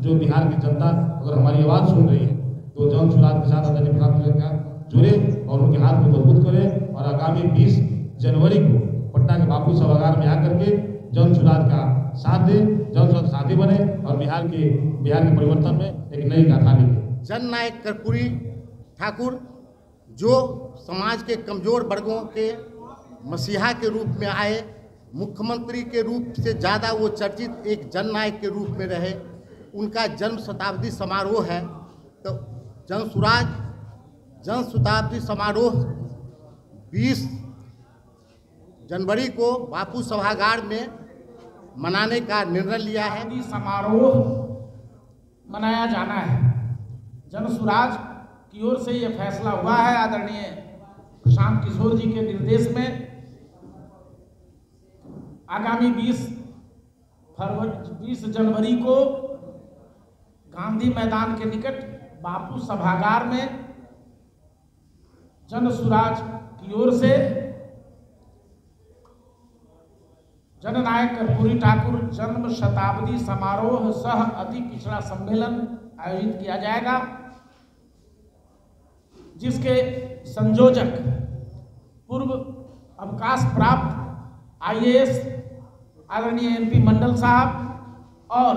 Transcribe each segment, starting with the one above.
जो बिहार की जनता अगर हमारी आवाज़ सुन रही है तो जन सुराज के साथ आदरणीय प्रधानमंत्री जुड़े और उनके हाथ को मजबूत करें और आगामी 20 जनवरी को पटना के बापू सभागार में आकर के जन सुराज का साथ दें, जन सुराज साथी बने और बिहार के परिवर्तन में एक नई गाथा लिखें। जननायक कर्पूरी ठाकुर जो समाज के कमजोर वर्गों के मसीहा के रूप में आए, मुख्यमंत्री के रूप से ज़्यादा वो चर्चित एक जननायक के रूप में रहे, उनका जन्म शताब्दी समारोह है। तो जन शताब्दी समारोह 20 जनवरी को बापू सभागार में मनाने का निर्णय लिया है। समारोह मनाया जाना है। जन सुराज की ओर से यह फैसला हुआ है आदरणीय प्रशांत किशोर जी के निर्देश में। आगामी 20 जनवरी को गांधी मैदान के निकट बापू सभागार में जन सुराज की ओर से जननायक कर्पूरी ठाकुर जन्म शताब्दी समारोह सह अति पिछड़ा सम्मेलन आयोजित किया जाएगा, जिसके संयोजक पूर्व अवकाश प्राप्त IAS आदरणीय MP मंडल साहब और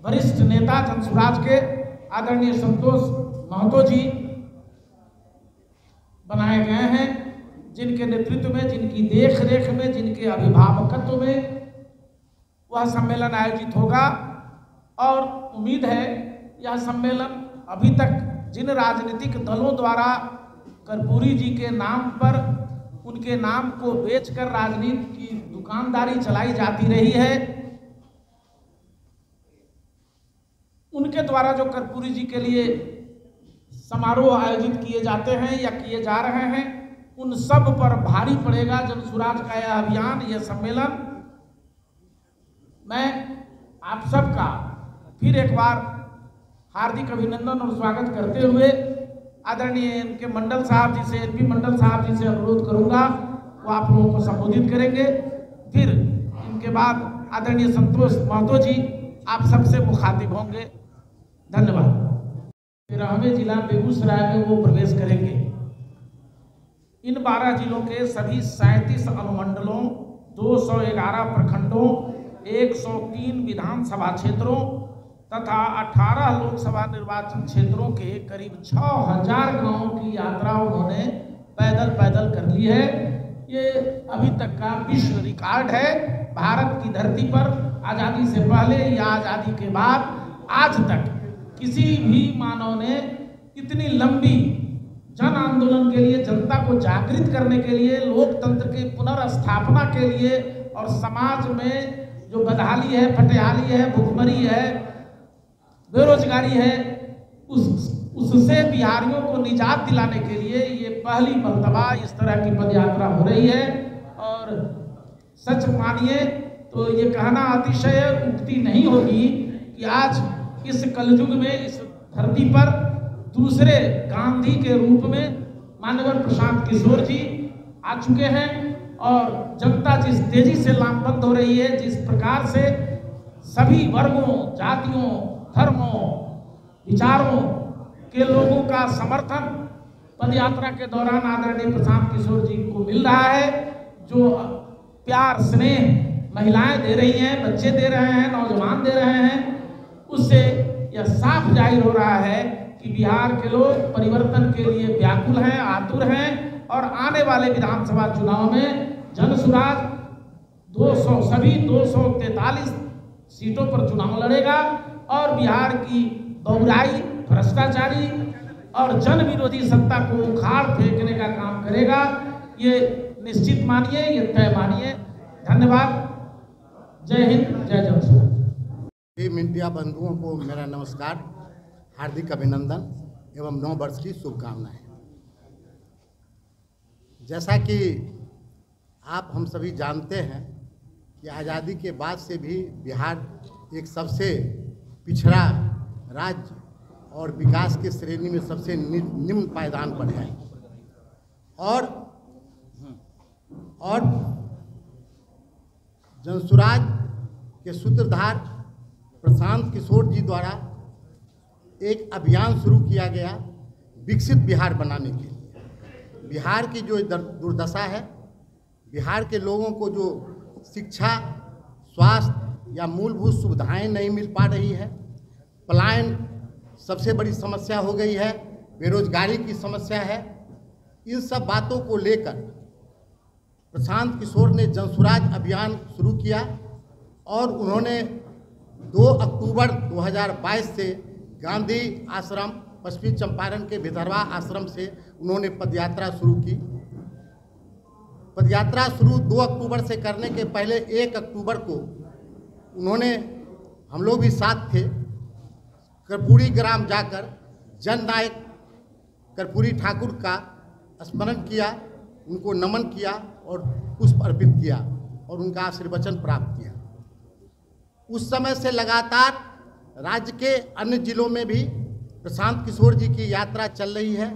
वरिष्ठ नेता जनसुराज के आदरणीय संतोष महतो जी बनाए गए हैं, जिनके नेतृत्व में, जिनकी देख रेख में, जिनके अभिभावकत्व में वह सम्मेलन आयोजित होगा। और उम्मीद है यह सम्मेलन अभी तक जिन राजनीतिक दलों द्वारा कर्पूरी जी के नाम पर उनके नाम को बेचकर राजनीति की दुकानदारी चलाई जाती रही है, उनके द्वारा जो कर्पूरी जी के लिए समारोह आयोजित किए जाते हैं या किए जा रहे हैं, उन सब पर भारी पड़ेगा जनसुराज का यह अभियान, यह सम्मेलन। मैं आप सबका फिर एक बार हार्दिक अभिनंदन और स्वागत करते हुए आदरणीय इनके मंडल साहब जी से, MP मंडल साहब जी से अनुरोध करूंगा वो आप लोगों को संबोधित करेंगे। फिर इनके बाद आदरणीय संतोष महतो जी आप सबसे मुखातिब होंगे। धन्यवाद। 13वें जिला बेगूसराय में वो प्रवेश करेंगे। इन 12 जिलों के सभी 37 अनुमंडलों, 211 प्रखंडों, 103 विधानसभा क्षेत्रों तथा 18 लोकसभा निर्वाचन क्षेत्रों के करीब 6000 गांवों की यात्रा उन्होंने पैदल कर ली है। ये अभी तक का विश्व रिकॉर्ड है। भारत की धरती पर आज़ादी से पहले या आज़ादी के बाद आज तक किसी भी मानव ने इतनी लंबी जन आंदोलन के लिए, जनता को जागृत करने के लिए, लोकतंत्र की पुनर्स्थापना के लिए और समाज में जो बदहाली है, फटेहाली है, भुखमरी है, बेरोजगारी है, उससे बिहारियों को निजात दिलाने के लिए ये पहली मर्तबा इस तरह की पदयात्रा हो रही है। और सच मानिए तो ये कहना अतिशय उक्ति नहीं होगी कि आज इस कलयुग में इस धरती पर दूसरे गांधी के रूप में माननीय प्रशांत किशोर जी आ चुके हैं और जनता जिस तेजी से लामबंद हो रही है, जिस प्रकार से सभी वर्गों, जातियों, धर्मों, विचारों के लोगों का समर्थन पदयात्रा के दौरान आदरणीय प्रशांत किशोर जी को मिल रहा है, जो प्यार स्नेह महिलाएं दे रही हैं, बच्चे दे रहे हैं, नौजवान दे रहे हैं, उससे यह साफ जाहिर हो रहा है कि बिहार के लोग परिवर्तन के लिए व्याकुल हैं, आतुर हैं और आने वाले विधानसभा चुनाव में जनसुराज 243 सीटों पर चुनाव लड़ेगा और बिहार की बहुराई, भ्रष्टाचारी और जन विरोधी सत्ता को उखाड़ फेंकने का काम करेगा। ये निश्चित मानिए, ये तय मानिए। धन्यवाद। जय हिंद, जय जनसुराज। मीडिया बंधुओं को मेरा नमस्कार, हार्दिक अभिनंदन एवं 9 वर्ष की शुभकामनाएं। जैसा कि आप हम सभी जानते हैं कि आज़ादी के बाद से भी बिहार एक सबसे पिछड़ा राज्य और विकास की श्रेणी में सबसे निम्न पायदान पर है और जनसुराज के सूत्रधार प्रशांत किशोर जी द्वारा एक अभियान शुरू किया गया विकसित बिहार बनाने के लिए। बिहार की जो दुर्दशा है, बिहार के लोगों को जो शिक्षा, स्वास्थ्य या मूलभूत सुविधाएं नहीं मिल पा रही है, पलायन सबसे बड़ी समस्या हो गई है, बेरोजगारी की समस्या है, इन सब बातों को लेकर प्रशांत किशोर ने जनसुराज अभियान शुरू किया और उन्होंने 2 अक्टूबर 2022 से गांधी आश्रम, पश्चिमी चंपारण के भितरवा आश्रम से उन्होंने पदयात्रा शुरू की। पदयात्रा शुरू 2 अक्टूबर से करने के पहले 1 अक्टूबर को उन्होंने, हम लोग भी साथ थे, कर्पूरी ग्राम जाकर जननायक कर्पूरी ठाकुर का स्मरण किया, उनको नमन किया और पुष्प अर्पित किया और उनका आशीर्वचन प्राप्त किया। उस समय से लगातार राज्य के अन्य जिलों में भी प्रशांत किशोर जी की यात्रा चल रही है।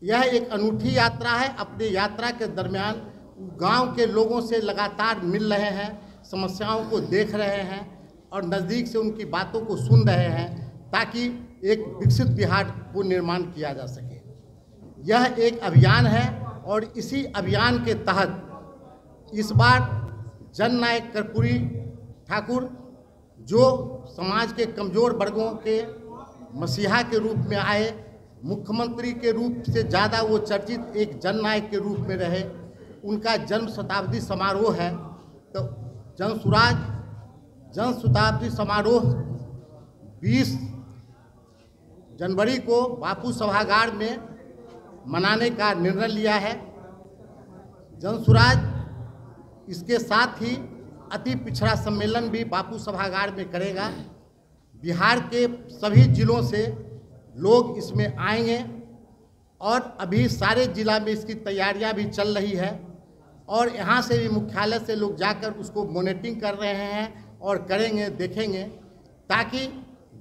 यह एक अनूठी यात्रा है। अपनी यात्रा के दरमियान गांव के लोगों से लगातार मिल रहे हैं, समस्याओं को देख रहे हैं और नज़दीक से उनकी बातों को सुन रहे हैं ताकि एक विकसित बिहार को निर्माण किया जा सके। यह एक अभियान है और इसी अभियान के तहत इस बार जननायक कर्पूरी ठाकुर, जो समाज के कमज़ोर वर्गों के मसीहा के रूप में आए, मुख्यमंत्री के रूप से ज़्यादा वो चर्चित एक जननायक के रूप में रहे, उनका जन्म शताब्दी समारोह है। तो जन शताब्दी समारोह 20 जनवरी को बापू सभागार में मनाने का निर्णय लिया है। जनसुराज इसके साथ ही अति पिछड़ा सम्मेलन भी बापू सभागार में करेगा। बिहार के सभी जिलों से लोग इसमें आएंगे और अभी सारे जिला में इसकी तैयारियां भी चल रही है और यहाँ से भी मुख्यालय से लोग जाकर उसको मॉनिटरिंग कर रहे हैं और करेंगे, देखेंगे, ताकि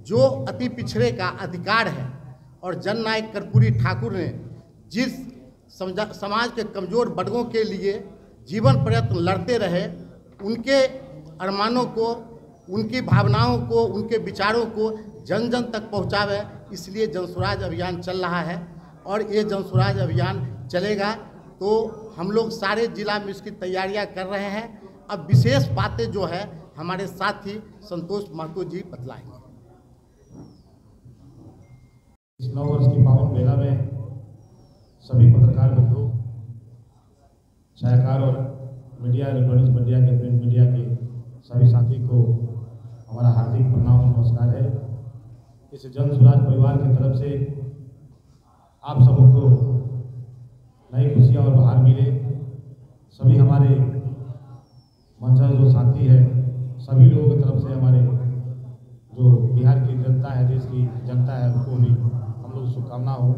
जो अति पिछड़े का अधिकार है और जननायक कर्पूरी ठाकुर ने जिस समाज के कमज़ोर वर्गों के लिए जीवन प्रयत्न लड़ते रहे, उनके अरमानों को, उनकी भावनाओं को, उनके विचारों को जन जन तक पहुंचावे, इसलिए जनसुराज अभियान चल रहा है। और ये जनसुराज अभियान चलेगा तो हम लोग सारे जिला में इसकी तैयारियां कर रहे हैं। अब विशेष बातें जो है हमारे साथी संतोष महतो जी बतलाएंगे। इस 9 वर्ष की पावन बेला में सभी पत्रकार बंधु, छायाकार और मीडिया, इलेक्ट्रॉनिक्स मीडिया के, प्रिंट मीडिया के सभी साथी को हमारा हार्दिक प्रणाम, नमस्कार है। इस जनसुराज परिवार की तरफ से आप सबको नई खुशियाँ और बहार मिले। सभी हमारे मंचर जो साथी है, सभी लोगों की तरफ से हमारे जो बिहार की जनता है, देश की जनता है, उनको भी हम लोग शुभकामना हो।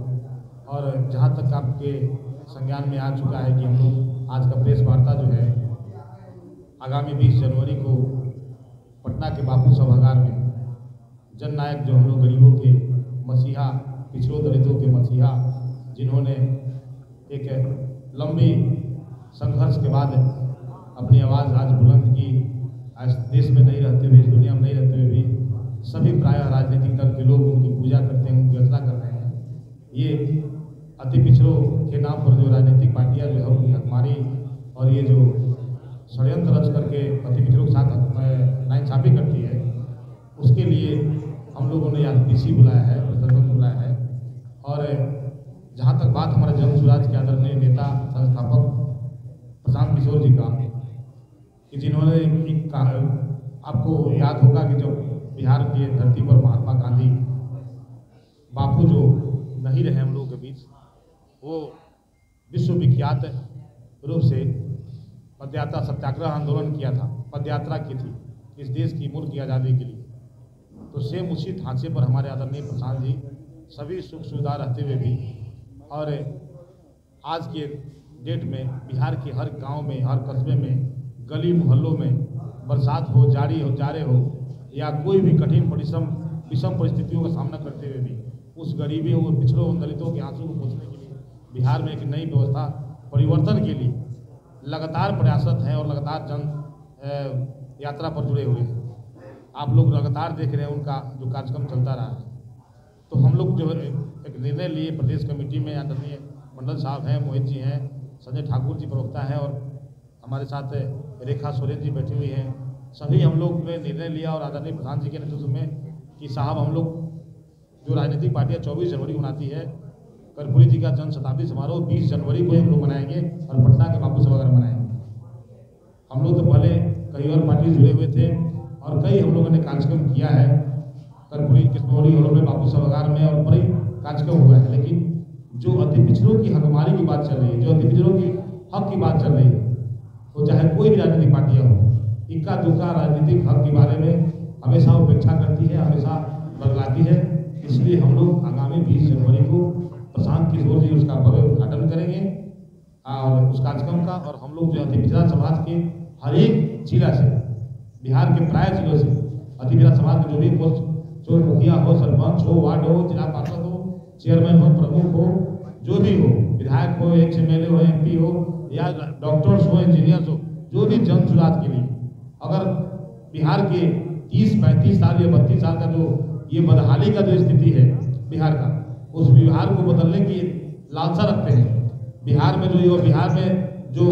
और जहाँ तक आपके संज्ञान में आ चुका है कि हम लोग आज का प्रेस वार्ता जो है आगामी 20 जनवरी को पटना के बापू सभागार में जननायक, जो हम लोग गरीबों के मसीहा, पिछड़ों दलितों के मसीहा, जिन्होंने एक लंबी संघर्ष के बाद अपनी आवाज़ आज बुलंद की, आज देश में नहीं रहते हुए, इस दुनिया में नहीं रहते हुए भी सभी प्रायः राजनीतिक दल के लोग उनकी पूजा करते हैं, उनकी अर्चना कर रहे हैं। ये अति पिछड़ों के नाम पर जो राजनीतिक पार्टियां जो है उनकी हकमारी और ये जो षड्यंत्र रच करके अति पिछड़ों के साथ नाइंसाफी करती है, उसके लिए हम लोगों ने यहाँ डीसी बुलाया है, प्रशासन बुलाया है। और जहाँ तक बात हमारे जनसुराज के आदरणीय नेता, संस्थापक प्रशांत किशोर जी का, कि जिन्होंने एक आपको याद होगा कि जब बिहार की धरती पर महात्मा गांधी, बापू जो नहीं रहे हम लोगों के बीच, वो विश्वविख्यात रूप से पदयात्रा सत्याग्रह आंदोलन किया था, पदयात्रा की थी इस देश की, मुल्क की आज़ादी के लिए। तो सेम उसी ढांचे पर हमारे आदरणीय प्रशांत जी सभी सुख सुविधा रहते हुए भी, और आज के डेट में बिहार के हर गांव में, हर कस्बे में, गली मोहल्लों में बरसात हो, जाड़े हो या कोई भी कठिन विषम परिस्थितियों का सामना करते हुए भी उस गरीबी और पिछड़ों दलितों के आंसू को पोंछने के लिए बिहार में एक नई व्यवस्था परिवर्तन के लिए लगातार प्रयासरत हैं और लगातार जन यात्रा पर जुड़े हुए हैं। आप लोग लगातार देख रहे हैं उनका जो कार्यक्रम चलता रहा है। तो हम लोग जो एक निर्णय लिए प्रदेश कमेटी में, आदरणीय मंडल साहब हैं, मोहित जी हैं, संजय ठाकुर जी प्रवक्ता हैं और हमारे साथ रेखा सोरेन जी बैठी हुई हैं, सभी हम लोग ने निर्णय लिया और आदरणीय प्रधान जी के नेतृत्व में कि साहब हम लोग जो राजनीतिक पार्टियां 24 जनवरी को मनाती है, कर्पूरी जी का जन्म शताब्दी समारोह 20 जनवरी को हम लोग मनाएंगे और पटना के बापू सभागार मनाएंगे। हम लोग तो पहले कई और पार्टी जुड़े हुए थे और कई हम लोगों ने कार्यक्रम किया है कर्पूरी कृष्णौरी हॉल में, बापू सभागार में और बड़ी कार्यक्रम हुआ है, लेकिन जो अति पिछड़ों की हकमारी की बात चल रही है, जो अति पिछड़ों की हक की बात चल रही है, तो चाहे कोई भी राजनीतिक पार्टियां हो, इक्का दुक्का राजनीतिक हक के बारे में हमेशा उपेक्षा करती है, हमेशा बदलाती है। इसलिए हम लोग आगामी 20 जनवरी को प्रशांत किशोर जी उसका भव्य उद्घाटन करेंगे और उस कार्यक्रम का, और हम लोग जो अति पिछड़ा समाज के हर एक जिला से, बिहार के प्राय जिलों से अति पिछड़ा समाज के जो भी पोस्ट, जो मुखिया हो, सरपंच हो, वार्ड हो, जिला पार्षद हो, चेयरमैन हो, प्रमुख हो, जो भी हो, विधायक हो, एक्स MLA हो, MP हो या डॉक्टर्स हो, इंजीनियर्स हो, जो भी जन सुराज के लिए अगर बिहार के 30-35 साल या 32 साल का जो ये बदहाली का जो स्थिति है बिहार का, उस बिहार को बदलने की लालसा रखते हैं, बिहार में जो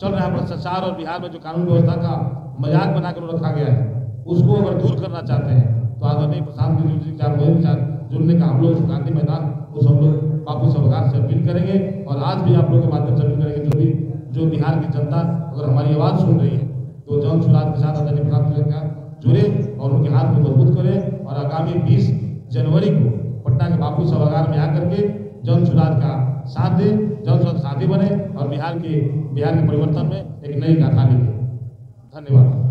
चल रहा है भ्रष्टाचार और बिहार में जो कानून व्यवस्था का मजाक बनाकर रखा गया है, उसको अगर दूर करना चाहते हैं तो आदरणीय प्रशांत किशोर जी का मोहित साथ जुड़ने का हम लोग गांधी मैदान उस हम लोग बापू सभागार से अपील करेंगे। और आज भी आप लोग के माध्यम से अपील करेंगे, जो बिहार की जनता अगर हमारी आवाज़ सुन रही है तो जन सुराज के साथ आदरणीय प्रशांत किशोर का जुड़े और उनके हाथ को मजबूत करें और आगामी 20 जनवरी को पटना के बापू सभागार में आकर के जन सुराज का साथ दें, जन सुराज साथी बने और बिहार के परिवर्तन में एक नई गाथा लिखें। धन्यवाद।